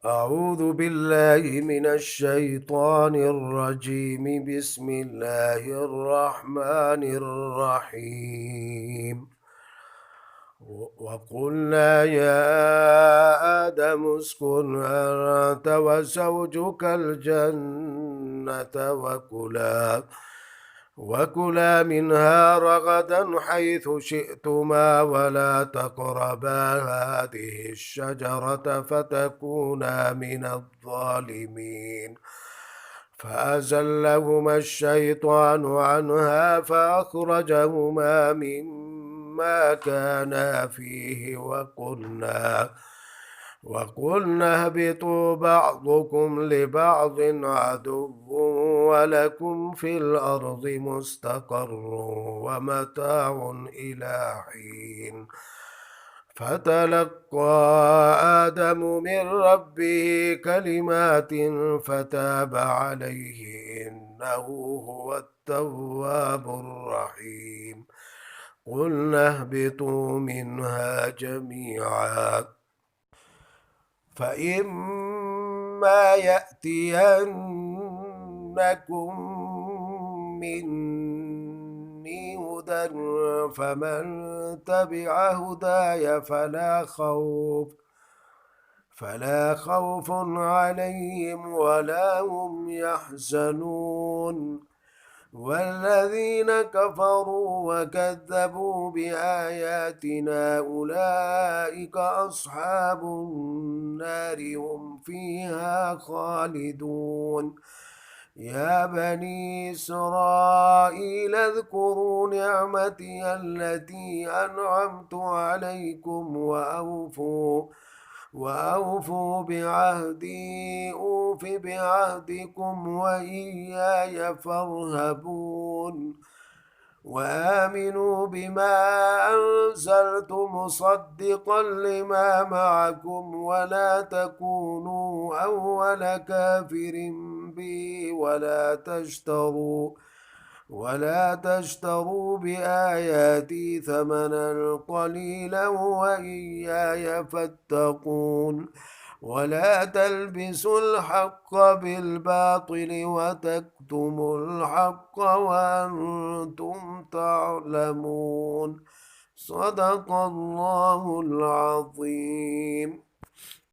أعوذ بالله من الشيطان الرجيم. بسم الله الرحمن الرحيم. وقلنا يا آدم اسكن أنت وزوجك الجنة وكلا منها رغدا حيث شئتما ولا تقربا هذه الشجرة فتكونا من الظالمين. فأزلهما الشيطان عنها فأخرجهما مما كانا فيه وقلنا اهبطوا بعضكم لبعض عدو ولكم في الأرض مستقر ومتاع إلى حين. فتلقى آدم من ربه كلمات فتاب عليه إنه هو التواب الرحيم. قلنا اهبطوا منها جميعا فإما يأتينكم مني هدى فمن تبع هداي فلا خوف عليهم ولا هم يحزنون. والذين كفروا وكذبوا بآياتنا أولئك أصحاب النار هم فيها خالدون. يا بني إسرائيل اذكروا نعمتي التي أنعمت عليكم وأوفوا بعهدي أوف بعهدكم وإياي فارهبون. وآمنوا بما أنزلت مصدقا لما معكم ولا تكونوا أول كافر بي ولا تشتروا بآياتي ثمنا قليلا وإياي فاتقون. ولا تلبسوا الحق بالباطل وتكتموا الحق وأنتم تعلمون. صدق الله العظيم.